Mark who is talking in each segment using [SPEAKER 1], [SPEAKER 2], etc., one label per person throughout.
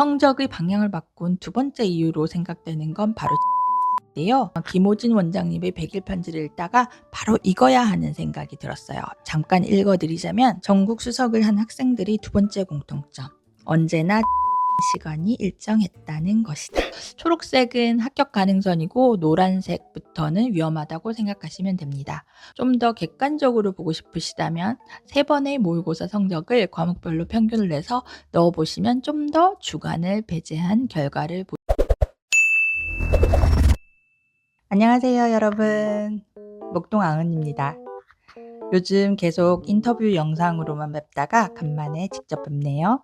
[SPEAKER 1] 성적의 방향을 바꾼 두 번째 이유로 생각되는 건 바로 인데요. 김호진 원장님의 100일 편지를 읽다가 바로 이거야 하는 생각이 들었어요. 잠깐 읽어드리자면 전국 수석을 한 학생들이 두 번째 공통점. 언제나 시간이 일정했다는 것이다. 초록색은 합격 가능선이고 노란색부터는 위험하다고 생각하시면 됩니다. 좀 더 객관적으로 보고 싶으시다면 3번의 모의고사 성적을 과목별로 평균을 내서 넣어보시면 좀 더 주관을 배제한 결과를 안녕하세요 여러분, 목동아은입니다. 요즘 계속 인터뷰 영상으로만 뵙다가 간만에 직접 뵙네요.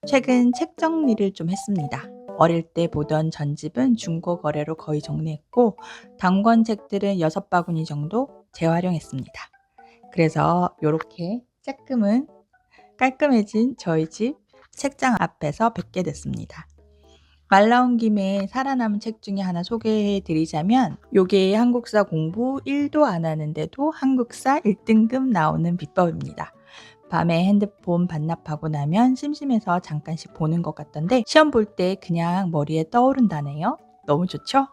[SPEAKER 1] 최근 책 정리를 좀 했습니다. 어릴 때 보던 전집은 중고 거래로 거의 정리했고 단권 책들은 6바구니 정도 재활용했습니다. 그래서 이렇게 쬐끔은 깔끔해진 저희 집 책장 앞에서 뵙게 됐습니다. 말 나온 김에 살아남은 책 중에 하나 소개해 드리자면 요게 한국사 공부 1도 안 하는데도 한국사 1등급 나오는 비법입니다. 밤에 핸드폰 반납하고 나면 심심해서 잠깐씩 보는 것 같던데 시험 볼 때 그냥 머리에 떠오른다네요. 너무 좋죠?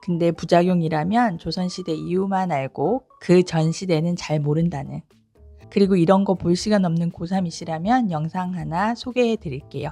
[SPEAKER 1] 근데 부작용이라면 조선시대 이후만 알고 그 전 시대는 잘 모른다는. 그리고 이런 거 볼 시간 없는 고3이시라면 영상 하나 소개해 드릴게요.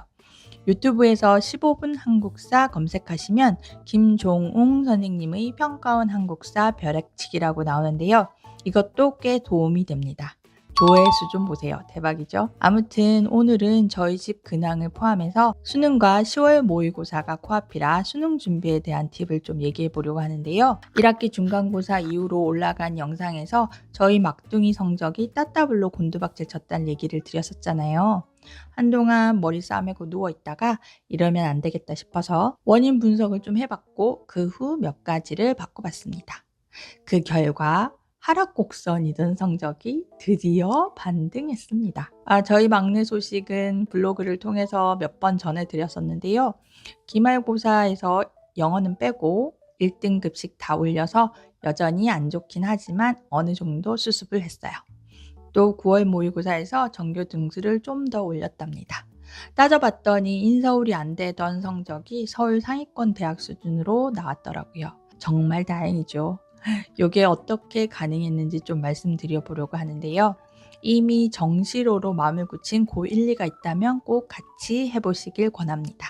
[SPEAKER 1] 유튜브에서 15분 한국사 검색하시면 김종웅 선생님의 평가원 한국사 벼락치기라고 나오는데요. 이것도 꽤 도움이 됩니다. 조회수 좀 보세요. 대박이죠? 아무튼 오늘은 저희 집 근황을 포함해서 수능과 10월 모의고사가 코앞이라 수능 준비에 대한 팁을 좀 얘기해 보려고 하는데요. 1학기 중간고사 이후로 올라간 영상에서 저희 막둥이 성적이 따따블로 곤두박질 쳤다는 얘기를 드렸었잖아요. 한동안 머리 싸매고 누워있다가 이러면 안 되겠다 싶어서 원인 분석을 좀 해봤고 그 후 몇 가지를 바꿔봤습니다. 그 결과 하락 곡선이던 성적이 드디어 반등했습니다. 저희 막내 소식은 블로그를 통해서 몇 번 전해드렸었는데요. 기말고사에서 영어는 빼고 1등급씩 다 올려서 여전히 안 좋긴 하지만 어느 정도 수습을 했어요. 또 9월 모의고사에서 전교 등수를 좀 더 올렸답니다. 따져봤더니 인서울이 안 되던 성적이 서울 상위권 대학 수준으로 나왔더라고요. 정말 다행이죠. 이게 어떻게 가능했는지 좀 말씀드려 보려고 하는데요. 이미 정시로로 마음을 굳힌 고1, 2가 있다면 꼭 같이 해보시길 권합니다.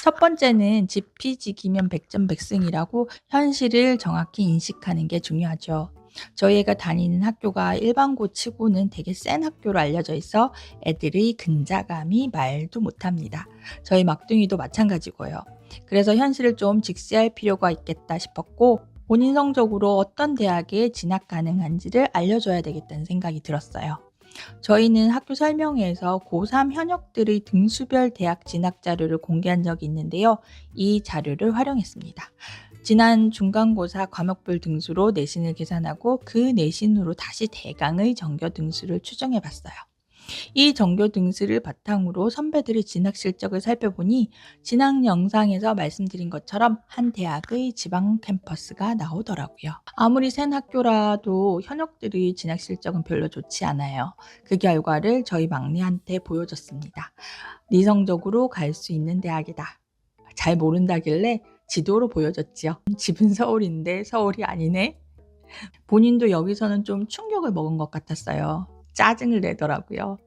[SPEAKER 1] 첫 번째는 지피지기면 백전백승이라고 현실을 정확히 인식하는 게 중요하죠. 저희 애가 다니는 학교가 일반고 치고는 되게 센 학교로 알려져 있어 애들의 근자감이 말도 못합니다. 저희 막둥이도 마찬가지고요. 그래서 현실을 좀 직시할 필요가 있겠다 싶었고 본인 성적으로 어떤 대학에 진학 가능한지를 알려줘야 되겠다는 생각이 들었어요. 저희는 학교 설명회에서 고3 현역들의 등수별 대학 진학 자료를 공개한 적이 있는데요. 이 자료를 활용했습니다. 지난 중간고사 과목별 등수로 내신을 계산하고 그 내신으로 다시 대강의 전교 등수를 추정해 봤어요. 이 전교 등수를 바탕으로 선배들의 진학 실적을 살펴보니 진학 영상에서 말씀드린 것처럼 한 대학의 지방 캠퍼스가 나오더라고요. 아무리 센 학교라도 현역들의 진학 실적은 별로 좋지 않아요. 그 결과를 저희 막내한테 보여줬습니다. 네 성적으로 갈 수 있는 대학이다. 잘 모른다길래 지도로 보여줬지요. 집은 서울인데 서울이 아니네. 본인도 여기서는 좀 충격을 먹은 것 같았어요. 짜증을 내더라고요.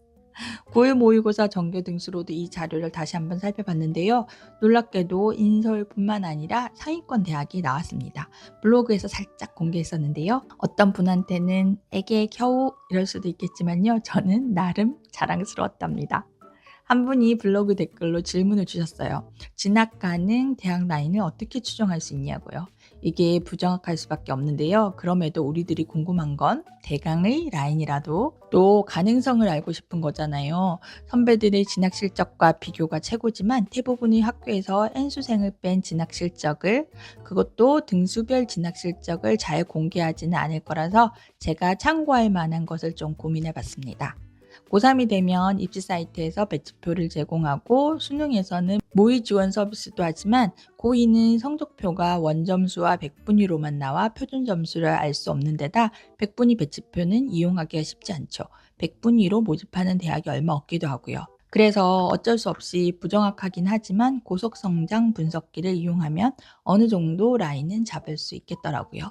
[SPEAKER 1] 9월 모의고사 전교 등수로도 이 자료를 다시 한번 살펴봤는데요. 놀랍게도 인서울뿐만 아니라 상위권 대학이 나왔습니다. 블로그에서 살짝 공개했었는데요. 어떤 분한테는 에게 겨우 이럴 수도 있겠지만요. 저는 나름 자랑스러웠답니다. 한 분이 블로그 댓글로 질문을 주셨어요. 진학 가능 대학 라인을 어떻게 추정할 수 있냐고요. 이게 부정확할 수밖에 없는데요. 그럼에도 우리들이 궁금한 건 대강의 라인이라도 또 가능성을 알고 싶은 거잖아요. 선배들의 진학 실적과 비교가 최고지만 대부분의 학교에서 N수생을 뺀 진학 실적을 그것도 등수별 진학 실적을 잘 공개하지는 않을 거라서 제가 참고할 만한 것을 좀 고민해 봤습니다. 고3이 되면 입시 사이트에서 배치표를 제공하고 수능에서는 모의 지원 서비스도 하지만 고2는 성적표가 원점수와 백분위로만 나와 표준 점수를 알 수 없는 데다 백분위 배치표는 이용하기가 쉽지 않죠. 백분위로 모집하는 대학이 얼마 없기도 하고요. 그래서 어쩔 수 없이 부정확하긴 하지만 고속성장 분석기를 이용하면 어느 정도 라인은 잡을 수 있겠더라고요.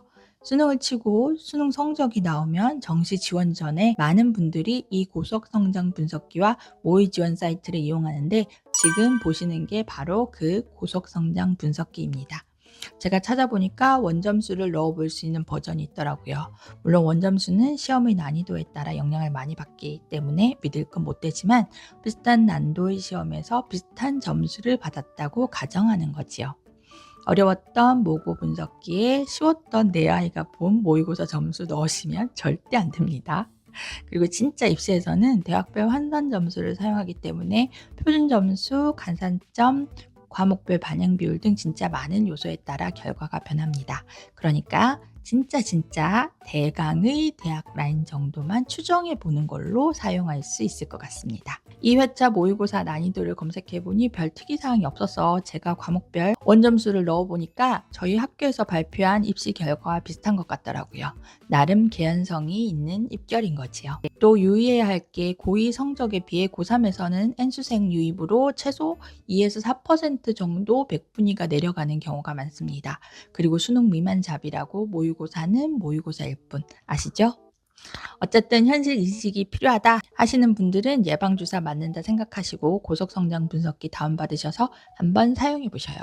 [SPEAKER 1] 수능을 치고 수능 성적이 나오면 정시 지원 전에 많은 분들이 이 고속성장 분석기와 모의 지원 사이트를 이용하는데 지금 보시는 게 바로 그 고속성장 분석기입니다. 제가 찾아보니까 원점수를 넣어볼 수 있는 버전이 있더라고요. 물론 원점수는 시험의 난이도에 따라 영향을 많이 받기 때문에 믿을 건 못 되지만 비슷한 난도의 시험에서 비슷한 점수를 받았다고 가정하는 거지요. 어려웠던 모고 분석기에 쉬웠던 내 아이가 본 모의고사 점수 넣으시면 절대 안 됩니다. 그리고 진짜 입시에서는 대학별 환산 점수를 사용하기 때문에 표준 점수, 간산점, 과목별 반영 비율 등 진짜 많은 요소에 따라 결과가 변합니다. 그러니까 진짜 대강의 대학 라인 정도만 추정해 보는 걸로 사용할 수 있을 것 같습니다. 2회차 모의고사 난이도를 검색해보니 별 특이사항이 없어서 제가 과목별 원점수를 넣어보니까 저희 학교에서 발표한 입시 결과와 비슷한 것 같더라고요. 나름 개연성이 있는 입결인 거지요. 또 유의해야 할 게 고2 성적에 비해 고3에서는 N수생 유입으로 최소 2에서 4% 정도 백분위가 내려가는 경우가 많습니다. 그리고 수능 미만 잡이라고 모의고사는 모의고사일 뿐 아시죠? 어쨌든 현실 인식이 필요하다 하시는 분들은 예방주사 맞는다 생각하시고 고속성장 분석기 다운받으셔서 한번 사용해 보셔요.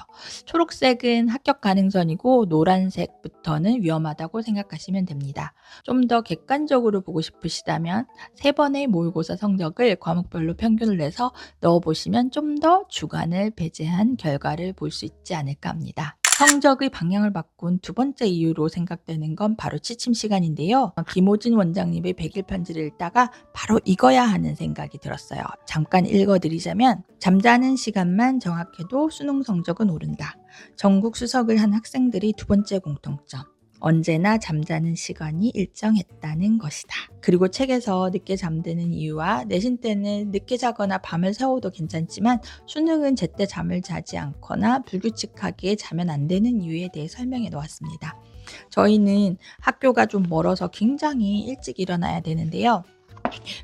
[SPEAKER 1] 초록색은 합격 가능성이고 노란색부터는 위험하다고 생각하시면 됩니다. 좀 더 객관적으로 보고 싶으시다면 3번의 모의고사 성적을 과목별로 평균을 내서 넣어보시면 좀 더 주관을 배제한 결과를 볼 수 있지 않을까 합니다. 성적의 방향을 바꾼 두 번째 이유로 생각되는 건 바로 취침 시간인데요. 김호진 원장님의 100일 편지를 읽다가 바로 이거야 하는 생각이 들었어요. 잠깐 읽어드리자면 잠자는 시간만 정확해도 수능 성적은 오른다. 전국 수석을 한 학생들이 두 번째 공통점. 언제나 잠자는 시간이 일정했다는 것이다. 그리고 책에서 늦게 잠드는 이유와 내신 때는 늦게 자거나 밤을 새워도 괜찮지만 수능은 제때 잠을 자지 않거나 불규칙하게 자면 안 되는 이유에 대해 설명해 놓았습니다. 저희는 학교가 좀 멀어서 굉장히 일찍 일어나야 되는데요.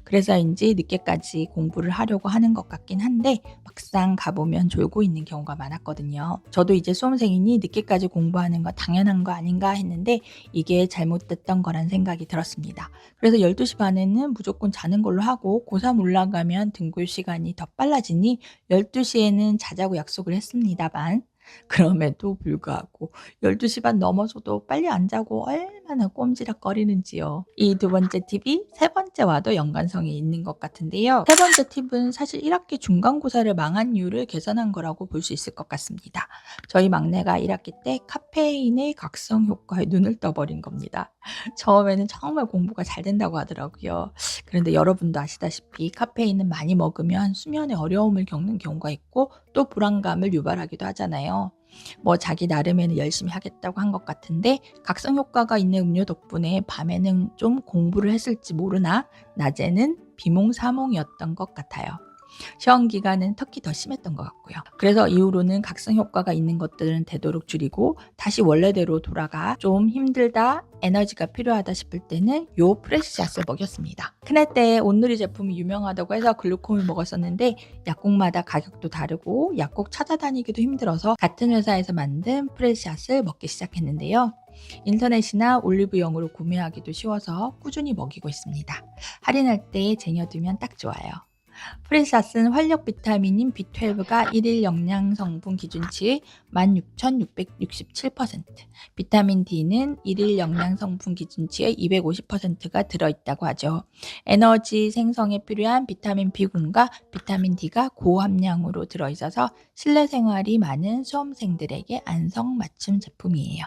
[SPEAKER 1] 그래서인지 늦게까지 공부를 하려고 하는 것 같긴 한데 막상 가보면 졸고 있는 경우가 많았거든요. 저도 이제 수험생이니 늦게까지 공부하는 거 당연한 거 아닌가 했는데 이게 잘못됐던 거란 생각이 들었습니다. 그래서 12시 반에는 무조건 자는 걸로 하고 고3 올라가면 등교 시간이 더 빨라지니 12시에는 자자고 약속을 했습니다만 그럼에도 불구하고 12시 반 넘어서도 빨리 안 자고 얼마나 꼼지락거리는지요. 이 두 번째 팁이 세 번째와도 연관성이 있는 것 같은데요. 세 번째 팁은 사실 1학기 중간고사를 망한 이유를 개선한 거라고 볼 수 있을 것 같습니다. 저희 막내가 1학기 때 카페인의 각성 효과에 눈을 떠버린 겁니다. 처음에는 정말 공부가 잘 된다고 하더라고요. 그런데 여러분도 아시다시피 카페인은 많이 먹으면 수면에 어려움을 겪는 경우가 있고 또 불안감을 유발하기도 하잖아요. 뭐 자기 나름에는 열심히 하겠다고 한 것 같은데 각성 효과가 있는 음료 덕분에 밤에는 좀 공부를 했을지 모르나 낮에는 비몽사몽이었던 것 같아요. 시험 기간은 특히 더 심했던 것 같고요. 그래서 이후로는 각성 효과가 있는 것들은 되도록 줄이고 다시 원래대로 돌아가 좀 힘들다, 에너지가 필요하다 싶을 때는 요 프레시샷을 먹였습니다. 큰애 때 온누리 제품이 유명하다고 해서 글루콤을 먹었었는데 약국마다 가격도 다르고 약국 찾아다니기도 힘들어서 같은 회사에서 만든 프레시샷을 먹기 시작했는데요. 인터넷이나 올리브영으로 구매하기도 쉬워서 꾸준히 먹이고 있습니다. 할인할 때 쟁여두면 딱 좋아요. 프레샷은 활력 비타민인 B12가 1일 영양 성분 기준치의 16,667%, 비타민 D는 1일 영양 성분 기준치의 250%가 들어있다고 하죠. 에너지 생성에 필요한 비타민 B군과 비타민 D가 고함량으로 들어있어서 실내 생활이 많은 수험생들에게 안성맞춤 제품이에요.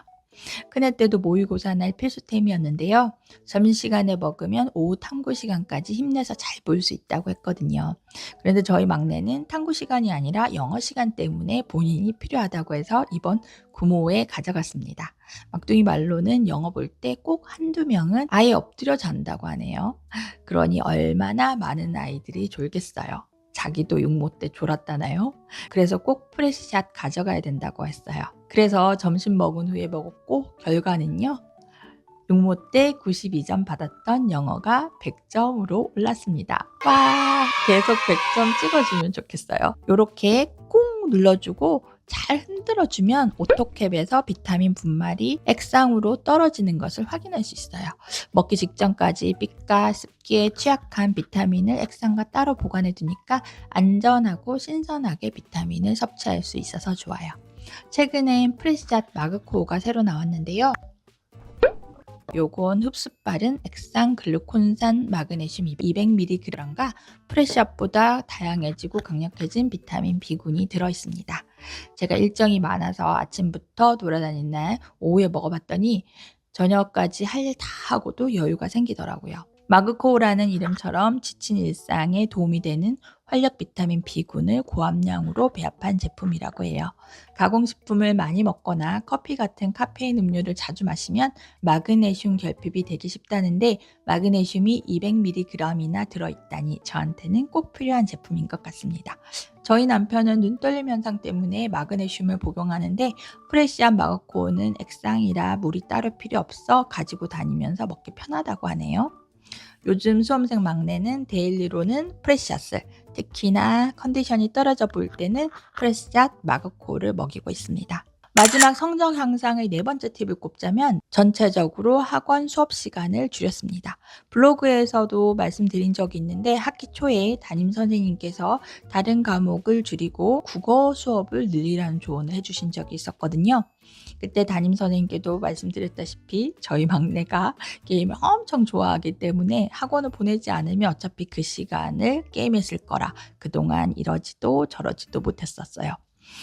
[SPEAKER 1] 큰애 때도 모의고사 날 필수템이었는데요. 점심시간에 먹으면 오후 탐구 시간까지 힘내서 잘 볼 수 있다고 했거든요. 그런데 저희 막내는 탐구 시간이 아니라 영어 시간 때문에 본인이 필요하다고 해서 이번 구모에 가져갔습니다. 막둥이 말로는 영어 볼 때 꼭 한두 명은 아예 엎드려 잔다고 하네요. 그러니 얼마나 많은 아이들이 졸겠어요. 자기도 육 못돼 졸았다나요? 그래서 꼭 프레시샷 가져가야 된다고 했어요. 그래서 점심 먹은 후에 먹었고 결과는요. 육모 때 92점 받았던 영어가 100점으로 올랐습니다. 와, 계속 100점 찍어주면 좋겠어요. 이렇게 꾹 눌러주고 잘 흔들어주면 오토캡에서 비타민 분말이 액상으로 떨어지는 것을 확인할 수 있어요. 먹기 직전까지 빛과 습기에 취약한 비타민을 액상과 따로 보관해 두니까 안전하고 신선하게 비타민을 섭취할 수 있어서 좋아요. 최근엔 프레시잣 마그코어가 새로 나왔는데요. 요건 흡수 빠른 액상 글루콘산 마그네슘 200mg과 프레시앗보다 다양해지고 강력해진 비타민 B군이 들어있습니다. 제가 일정이 많아서 아침부터 돌아다닌 날 오후에 먹어봤더니 저녁까지 할 일 다 하고도 여유가 생기더라고요. 마그코어라는 이름처럼 지친 일상에 도움이 되는 활력 비타민 B군을 고함량으로 배합한 제품이라고 해요. 가공식품을 많이 먹거나 커피 같은 카페인 음료를 자주 마시면 마그네슘 결핍이 되기 쉽다는데 마그네슘이 200mg이나 들어있다니 저한테는 꼭 필요한 제품인 것 같습니다. 저희 남편은 눈떨림 현상 때문에 마그네슘을 복용하는데 프레시한 마그코어는 액상이라 물이 따로 필요 없어 가지고 다니면서 먹기 편하다고 하네요. 요즘 수험생 막내는 데일리로는 프레시아스, 특히나 컨디션이 떨어져 보일 때는 프레시앗 마그코어를 먹이고 있습니다. 마지막 성적 향상의 네 번째 팁을 꼽자면 전체적으로 학원 수업 시간을 줄였습니다. 블로그에서도 말씀드린 적이 있는데 학기 초에 담임 선생님께서 다른 과목을 줄이고 국어 수업을 늘리라는 조언을 해주신 적이 있었거든요. 그때 담임 선생님께도 말씀드렸다시피 저희 막내가 게임을 엄청 좋아하기 때문에 학원을 보내지 않으면 어차피 그 시간을 게임에 쓸 거라 그동안 이러지도 저러지도 못했었어요.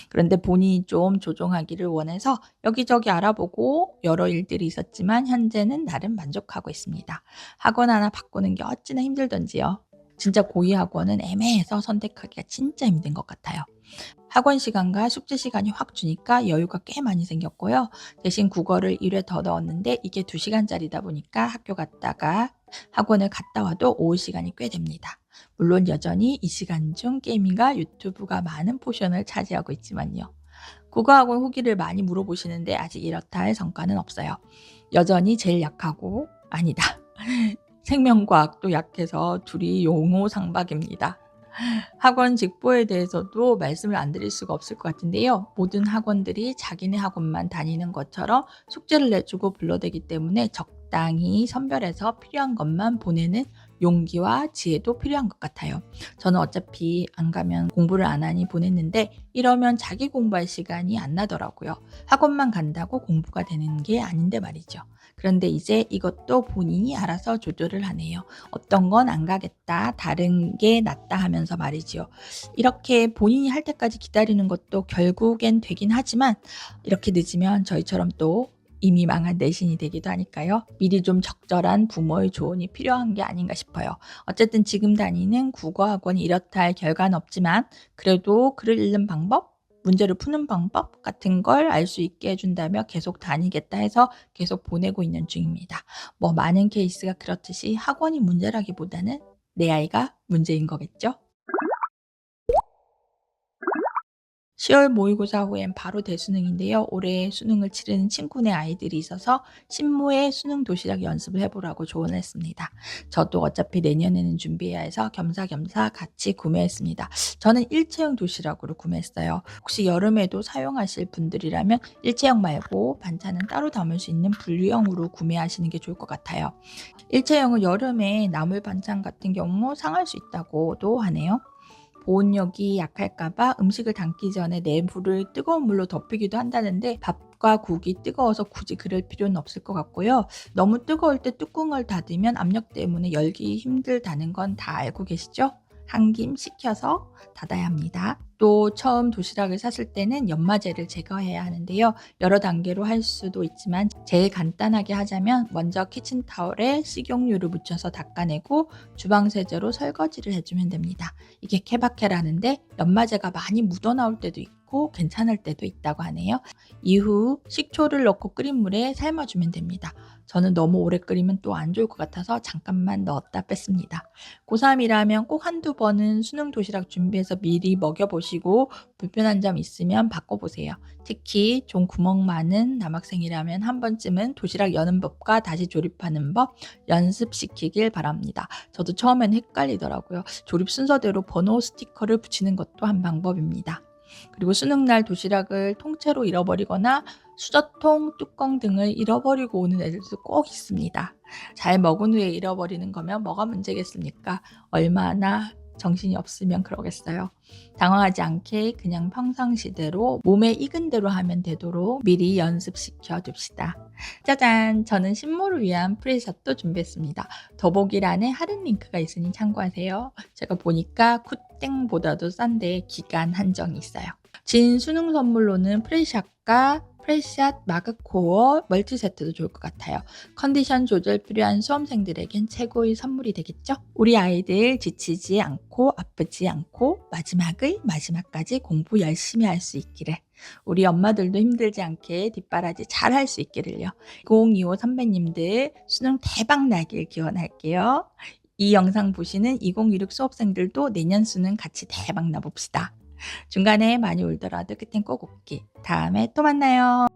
[SPEAKER 1] 그런데 본인이 좀 조정하기를 원해서 여기저기 알아보고 여러 일들이 있었지만 현재는 나름 만족하고 있습니다. 학원 하나 바꾸는 게 어찌나 힘들던지요. 진짜 고위 학원은 애매해서 선택하기가 진짜 힘든 것 같아요. 학원 시간과 숙제 시간이 확 주니까 여유가 꽤 많이 생겼고요. 대신 국어를 1회 더 넣었는데 이게 2시간짜리다 보니까 학교 갔다가 학원을 갔다 와도 오후 시간이 꽤 됩니다. 물론 여전히 이 시간 중 게임과 유튜브가 많은 포션을 차지하고 있지만요. 국어학원 후기를 많이 물어보시는데 아직 이렇다 할 성과는 없어요. 여전히 제일 약하고 아니다. 생명과학도 약해서 둘이 용호상박입니다. 학원 직보에 대해서도 말씀을 안 드릴 수가 없을 것 같은데요. 모든 학원들이 자기네 학원만 다니는 것처럼 숙제를 내주고 불러대기 때문에 적당히 선별해서 필요한 것만 보내는 용기와 지혜도 필요한 것 같아요. 저는 어차피 안 가면 공부를 안 하니 보냈는데 이러면 자기 공부할 시간이 안 나더라고요. 학원만 간다고 공부가 되는 게 아닌데 말이죠. 그런데 이제 이것도 본인이 알아서 조절을 하네요. 어떤 건 안 가겠다, 다른 게 낫다 하면서 말이지요. 이렇게 본인이 할 때까지 기다리는 것도 결국엔 되긴 하지만 이렇게 늦으면 저희처럼 또 이미 망한 내신이 되기도 하니까요. 미리 좀 적절한 부모의 조언이 필요한 게 아닌가 싶어요. 어쨌든 지금 다니는 국어학원이 이렇다 할 결과는 없지만 그래도 글을 읽는 방법, 문제를 푸는 방법 같은 걸 알 수 있게 해준다며 계속 다니겠다 해서 계속 보내고 있는 중입니다. 뭐 많은 케이스가 그렇듯이 학원이 문제라기보다는 내 아이가 문제인 거겠죠? 10월 모의고사 후엔 바로 대수능인데요. 올해 수능을 치르는 친구네 아이들이 있어서 신모의 수능 도시락 연습을 해보라고 조언했습니다. 저도 어차피 내년에는 준비해야 해서 겸사겸사 같이 구매했습니다. 저는 일체형 도시락으로 구매했어요. 혹시 여름에도 사용하실 분들이라면 일체형 말고 반찬은 따로 담을 수 있는 분리형으로 구매하시는 게 좋을 것 같아요. 일체형은 여름에 나물 반찬 같은 경우 상할 수 있다고도 하네요. 보온력이 약할까봐 음식을 담기 전에 내부를 뜨거운 물로 덮이기도 한다는데 밥과 국이 뜨거워서 굳이 그럴 필요는 없을 것 같고요. 너무 뜨거울 때 뚜껑을 닫으면 압력 때문에 열기 힘들다는 건 다 알고 계시죠? 한 김 식혀서 닫아야 합니다. 또 처음 도시락을 샀을 때는 연마제를 제거해야 하는데요. 여러 단계로 할 수도 있지만 제일 간단하게 하자면 먼저 키친타월에 식용유를 묻혀서 닦아내고 주방세제로 설거지를 해주면 됩니다. 이게 케바케라는데 연마제가 많이 묻어나올 때도 있고 괜찮을 때도 있다고 하네요. 이후 식초를 넣고 끓인 물에 삶아주면 됩니다. 저는 너무 오래 끓이면 또 안 좋을 것 같아서 잠깐만 넣었다 뺐습니다. 고3이라면 꼭 한두 번은 수능 도시락 준비해서 미리 먹여보시면 보시고 불편한 점 있으면 바꿔보세요. 특히 좀 구멍 많은 남학생이라면 한 번쯤은 도시락 여는 법과 다시 조립하는 법 연습시키길 바랍니다. 저도 처음엔 헷갈리더라고요. 조립 순서대로 번호 스티커를 붙이는 것도 한 방법입니다. 그리고 수능날 도시락을 통째로 잃어버리거나 수저통, 뚜껑 등을 잃어버리고 오는 애들도 꼭 있습니다. 잘 먹은 후에 잃어버리는 거면 뭐가 문제겠습니까? 얼마나 정신이 없으면 그러겠어요. 당황하지 않게 그냥 평상시대로 몸에 익은 대로 하면 되도록 미리 연습시켜 둡시다. 짜잔! 저는 신모를 위한 프리샷도 준비했습니다. 더보기란에 할인 링크가 있으니 참고하세요. 제가 보니까 쿠땡보다도 싼데 기간 한정이 있어요. 진 수능 선물로는 프리샷과 프레샷 마그코어 멀티 세트도 좋을 것 같아요. 컨디션 조절 필요한 수험생들에겐 최고의 선물이 되겠죠? 우리 아이들 지치지 않고 아프지 않고 마지막의 마지막까지 공부 열심히 할 수 있기를. 우리 엄마들도 힘들지 않게 뒷바라지 잘 할 수 있기를요. 2025 선배님들 수능 대박 나길 기원할게요. 이 영상 보시는 2026 수험생들도 내년 수능 같이 대박 나봅시다. 중간에 많이 울더라도 끝엔 꼭 웃기. 다음에 또 만나요.